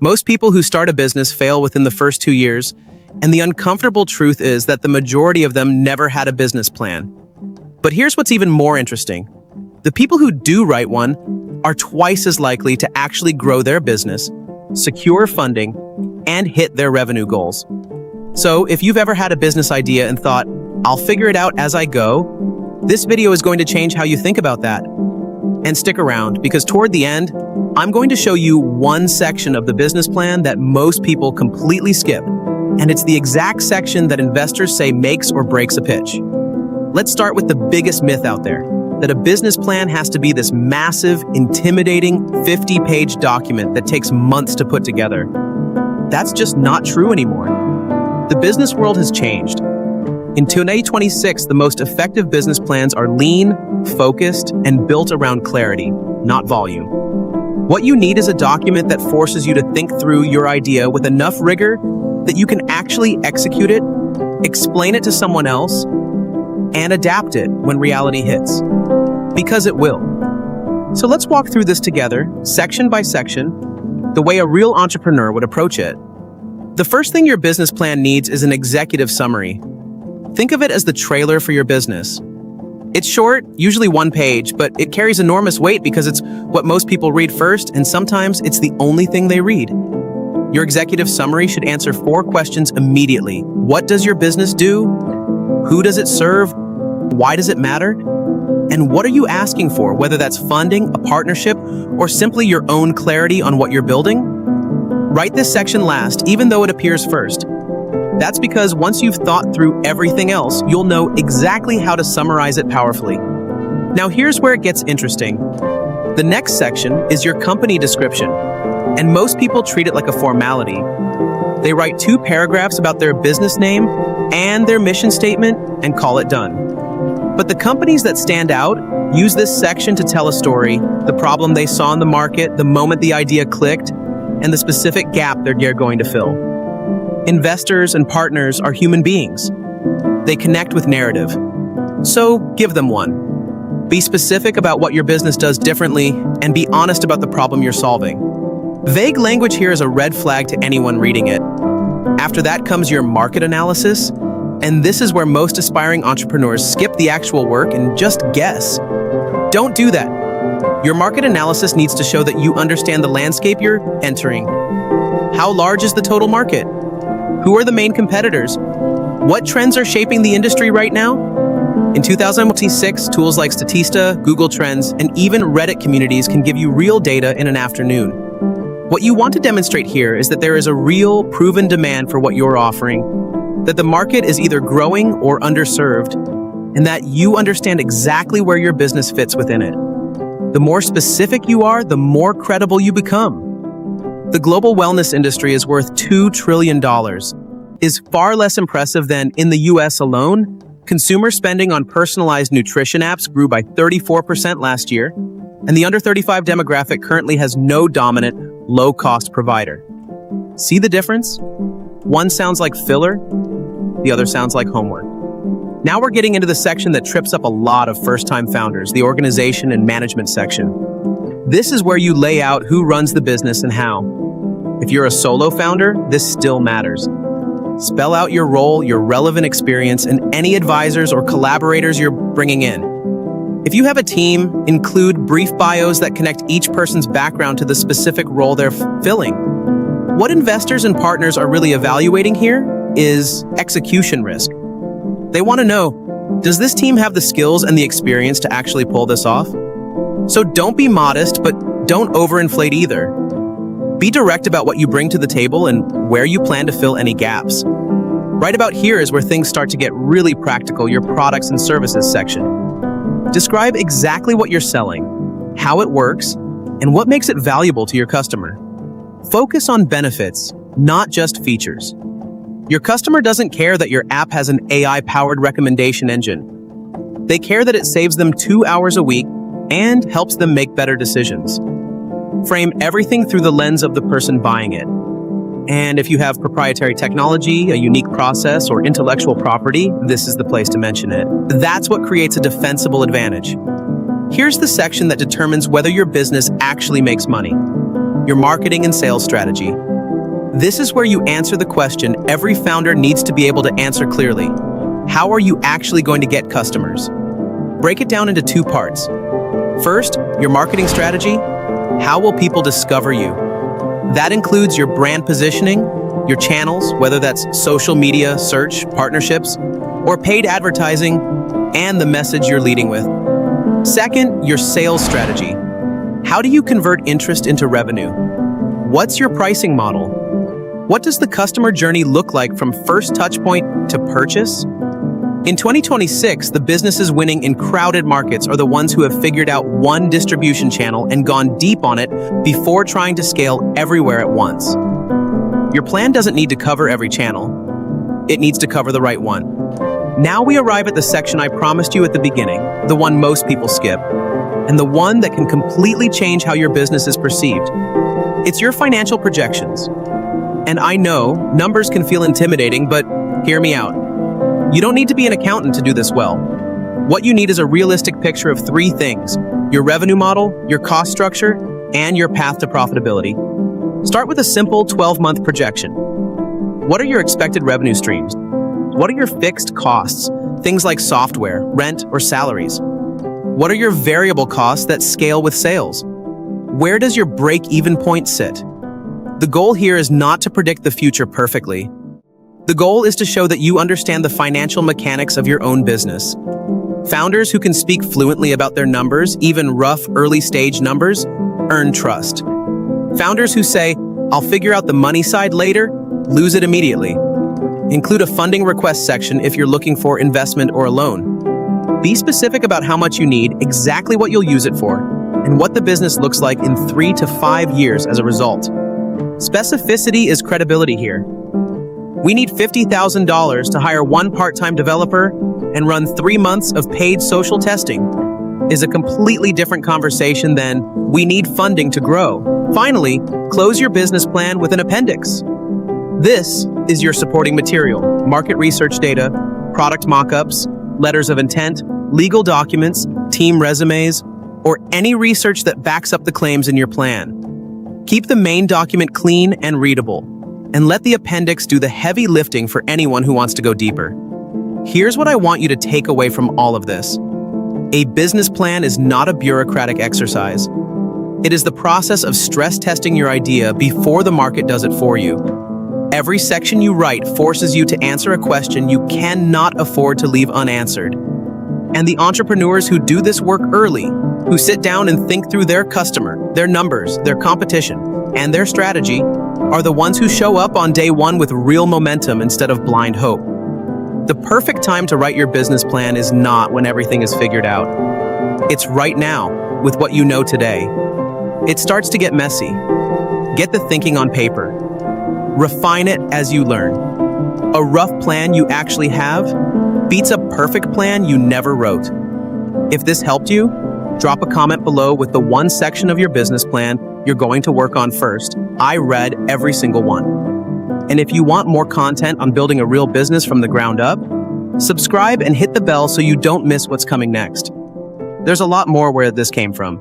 Most people who start a business fail within the first 2 years, and the uncomfortable truth is that the majority of them never had a business plan. But here's what's even more interesting. The people who do write one are twice as likely to actually grow their business, secure funding, and hit their revenue goals. So if you've ever had a business idea and thought, I'll figure it out as I go, this video is going to change how you think about that. And stick around, because toward the end, I'm going to show you one section of the business plan that most people completely skip, and it's the exact section that investors say makes or breaks a pitch. Let's start with the biggest myth out there, that a business plan has to be this massive, intimidating 50-page document that takes months to put together. That's just not true anymore. The business world has changed. In 2026, the most effective business plans are lean, focused, and built around clarity, not volume. What you need is a document that forces you to think through your idea with enough rigor that you can actually execute it, explain it to someone else, and adapt it when reality hits. Because it will. So let's walk through this together, section by section, the way a real entrepreneur would approach it. The first thing your business plan needs is an executive summary. Think of it as the trailer for your business. It's short, usually 1 page, but it carries enormous weight because it's what most people read first, and sometimes it's the only thing they read. Your executive summary should answer 4 questions immediately. What does your business do? Who does it serve? Why does it matter? And what are you asking for, whether that's funding, a partnership, or simply your own clarity on what you're building? Write this section last, even though it appears first. That's because once you've thought through everything else, you'll know exactly how to summarize it powerfully. Now here's where it gets interesting. The next section is your company description, and most people treat it like a formality. They write 2 paragraphs about their business name and their mission statement and call it done. But the companies that stand out use this section to tell a story, the problem they saw in the market, the moment the idea clicked, and the specific gap they're going to fill. Investors and partners are human beings. They connect with narrative. So give them one. Be specific about what your business does differently and be honest about the problem you're solving. Vague language here is a red flag to anyone reading it. After that comes your market analysis, and this is where most aspiring entrepreneurs skip the actual work and just guess. Don't do that. Your market analysis needs to show that you understand the landscape you're entering. How large is the total market? Who are the main competitors? What trends are shaping the industry right now? In 2026, tools like Statista, Google Trends, and even Reddit communities can give you real data in an afternoon. What you want to demonstrate here is that there is a real, proven demand for what you're offering, that the market is either growing or underserved, and that you understand exactly where your business fits within it. The more specific you are, the more credible you become. The global wellness industry is worth $2 trillion, is far less impressive than, in the US alone, consumer spending on personalized nutrition apps grew by 34% last year, and the under 35 demographic currently has no dominant, low-cost provider. See the difference? One sounds like filler, the other sounds like homework. Now we're getting into the section that trips up a lot of first-time founders, the organization and management section. This is where you lay out who runs the business and how. If you're a solo founder, this still matters. Spell out your role, your relevant experience, and any advisors or collaborators you're bringing in. If you have a team, include brief bios that connect each person's background to the specific role they're filling. What investors and partners are really evaluating here is execution risk. They want to know, does this team have the skills and the experience to actually pull this off? So don't be modest, but don't overinflate either. Be direct about what you bring to the table and where you plan to fill any gaps. Right about here is where things start to get really practical, your products and services section. Describe exactly what you're selling, how it works, and what makes it valuable to your customer. Focus on benefits, not just features. Your customer doesn't care that your app has an AI-powered recommendation engine. They care that it saves them 2 hours a week and helps them make better decisions. Frame everything through the lens of the person buying it. And if you have proprietary technology, a unique process, or intellectual property, this is the place to mention it. That's what creates a defensible advantage. Here's the section that determines whether your business actually makes money. Your marketing and sales strategy. This is where you answer the question every founder needs to be able to answer clearly. How are you actually going to get customers? Break it down into two parts. First, your marketing strategy. How will people discover you? That includes your brand positioning, your channels, whether that's social media, search, partnerships, or paid advertising, and the message you're leading with. Second, your sales strategy. How do you convert interest into revenue? What's your pricing model? What does the customer journey look like from first touchpoint to purchase? In 2026, the businesses winning in crowded markets are the ones who have figured out one distribution channel and gone deep on it before trying to scale everywhere at once. Your plan doesn't need to cover every channel. It needs to cover the right one. Now we arrive at the section I promised you at the beginning, the one most people skip, and the one that can completely change how your business is perceived. It's your financial projections. And I know numbers can feel intimidating, but hear me out. You don't need to be an accountant to do this well. What you need is a realistic picture of three things: your revenue model, your cost structure, and your path to profitability. Start with a simple 12-month projection. What are your expected revenue streams? What are your fixed costs, things like software, rent, or salaries? What are your variable costs that scale with sales? Where does your break-even point sit? The goal here is not to predict the future perfectly. The goal is to show that you understand the financial mechanics of your own business. Founders who can speak fluently about their numbers, even rough early-stage numbers, earn trust. Founders who say, "I'll figure out the money side later," lose it immediately. Include a funding request section if you're looking for investment or a loan. Be specific about how much you need, exactly what you'll use it for, and what the business looks like in 3 to 5 years as a result. Specificity is credibility here. We need $50,000 to hire one part-time developer and run 3 months of paid social testing is a completely different conversation than we need funding to grow. Finally, close your business plan with an appendix. This is your supporting material: market research data, product mock-ups, letters of intent, legal documents, team resumes, or any research that backs up the claims in your plan. Keep the main document clean and readable, and let the appendix do the heavy lifting for anyone who wants to go deeper. Here's what I want you to take away from all of this. A business plan is not a bureaucratic exercise. It is the process of stress testing your idea before the market does it for you. Every section you write forces you to answer a question you cannot afford to leave unanswered. And the entrepreneurs who do this work early, who sit down and think through their customer, their numbers, their competition, and their strategy, are the ones who show up on day one with real momentum instead of blind hope. The perfect time to write your business plan is not when everything is figured out. It's right now, with what you know today. It starts to get messy. Get the thinking on paper. Refine it as you learn. A rough plan you actually have beats a perfect plan you never wrote. If this helped you, drop a comment below with the one section of your business plan you're going to work on first. I read every single one. And if you want more content on building a real business from the ground up, subscribe and hit the bell so you don't miss what's coming next. There's a lot more where this came from.